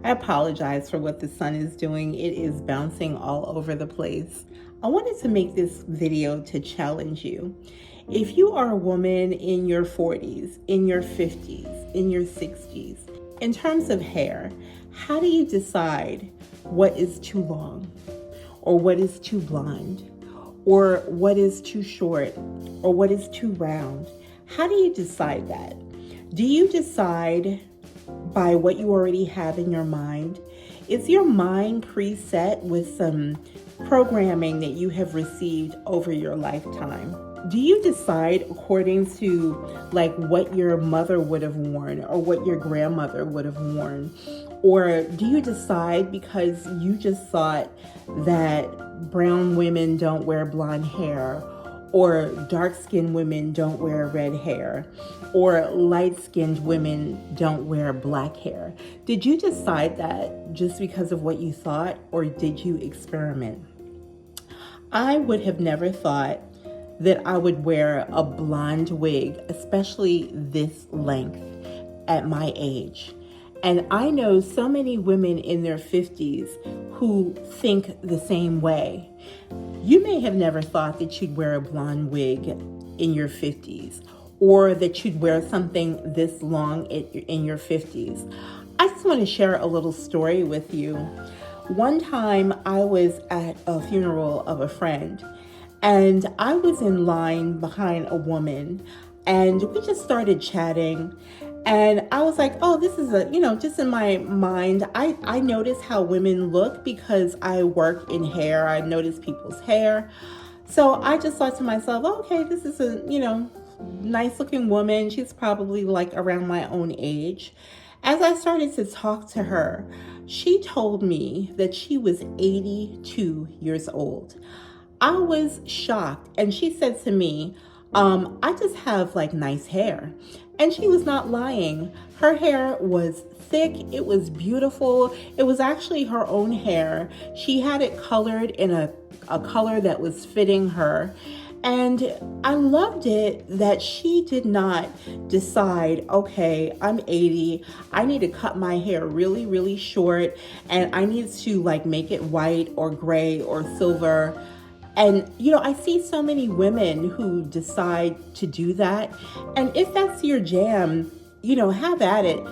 I apologize for what the sun is doing. It is bouncing all over the place. I wanted to make this video to challenge you. If you are a woman in your 40s, in your 50s, in your 60s, in terms of hair, how do you decide what is too long, or what is too blonde, or what is too short, or what is too round? How do you decide that? Do you decide by what you already have in your mind? Is your mind preset with some programming that you have received over your lifetime? Do you decide according to like what your mother would have worn or what your grandmother would have worn? Or do you decide because you just thought that brown women don't wear blonde hair, or dark-skinned women don't wear red hair, or light-skinned women don't wear black hair? Did you decide that just because of what you thought, or did you experiment? I would have never thought that I would wear a blonde wig, especially this length, at my age. And I know so many women in their 50s who think the same way. You may have never thought that you'd wear a blonde wig in your 50s, or that you'd wear something this long in your 50s. I just want to share a little story with you. One time I was at a funeral of a friend, and I was in line behind a woman, and we just started chatting. And I was like, oh, this is just in my mind, I notice how women look because I work in hair. I notice people's hair. So I just thought to myself, okay, this is a, nice looking woman. She's probably like around my own age. As I started to talk to her, she told me that she was 82 years old. I was shocked. And she said to me, I just have like nice hair. And she was not lying. Her hair was thick. It was beautiful. It was actually her own hair. She had it colored in a color that was fitting her. And I loved it that she did not decide, okay, I'm 80. I need to cut my hair really, really short. And I need to like make it white or gray or silver. And, I see so many women who decide to do that. And if that's your jam, have at it.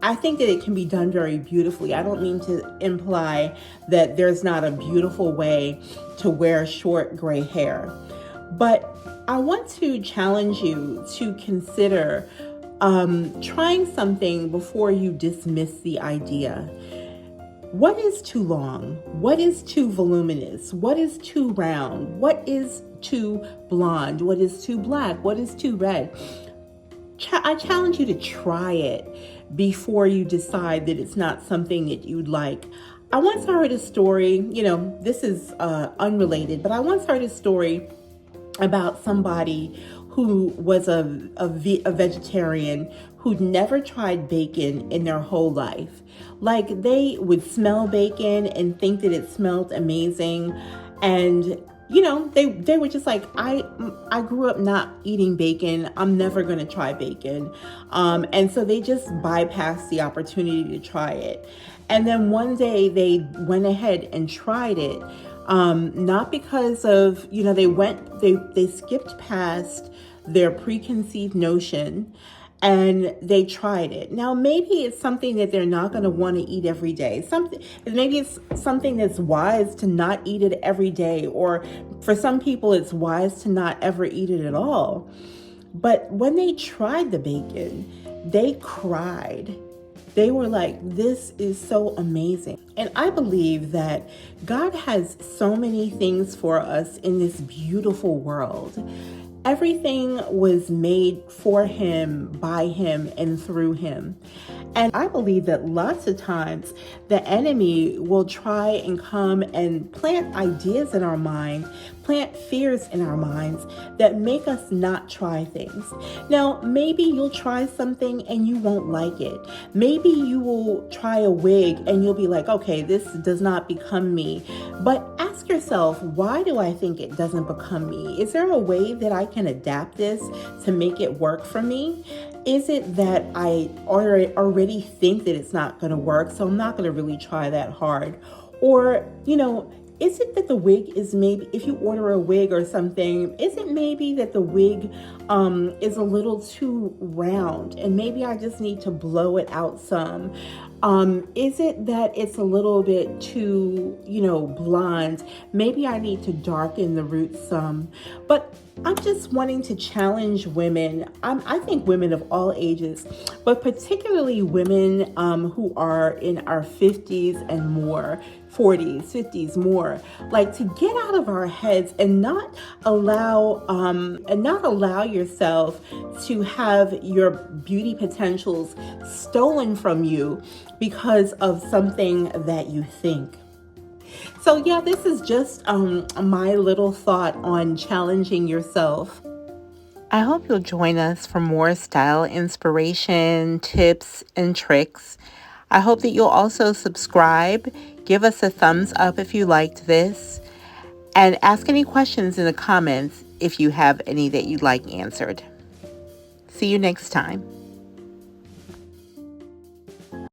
I think that it can be done very beautifully. I don't mean to imply that there's not a beautiful way to wear short gray hair. But I want to challenge you to consider trying something before you dismiss the idea. What is too long? What is too voluminous? What is too round? What is too blonde? What is too black? What is too red? I challenge you to try it before you decide that it's not something that you'd like. I once heard a story, this is unrelated, but I once heard a story about somebody who was a vegetarian who'd never tried bacon in their whole life. Like, they would smell bacon and think that it smelled amazing. And, they were just like, I grew up not eating bacon. I'm never going to try bacon. And so they just bypassed the opportunity to try it. And then one day they went ahead and tried it. Not because of, they skipped past their preconceived notion and they tried it. Now, maybe it's something that they're not going to want to eat every day. Maybe it's something that's wise to not eat it every day, or for some people, it's wise to not ever eat it at all. But when they tried the bacon, they cried. They were like, this is so amazing. And I believe that God has so many things for us in this beautiful world. Everything was made for him, by him, and through him. And I believe that lots of times the enemy will try and come and plant ideas in our mind, plant fears in our minds that make us not try things. Now, maybe you'll try something and you won't like it. Maybe you will try a wig and you'll be like, okay, this does not become me. But ask yourself, why do I think it doesn't become me? Is there a way that I can adapt this to make it work for me? Is it that I already think that it's not going to work, so I'm not going to really try that hard? Or, is it that the wig is maybe, if you order a wig or something, is it maybe that the wig is a little too round and maybe I just need to blow it out some? Is it that it's a little bit too, blonde? Maybe I need to darken the roots some. But I'm just wanting to challenge women. I think women of all ages, but particularly women who are in our 50s and more, 40s, 50s more, like to get out of our heads and not allow yourself to have your beauty potentials stolen from you because of something that you think. So yeah, this is just my little thought on challenging yourself. I hope you'll join us for more style inspiration, tips, and tricks. I hope that you'll also subscribe, give us a thumbs up if you liked this, and ask any questions in the comments if you have any that you'd like answered. See you next time.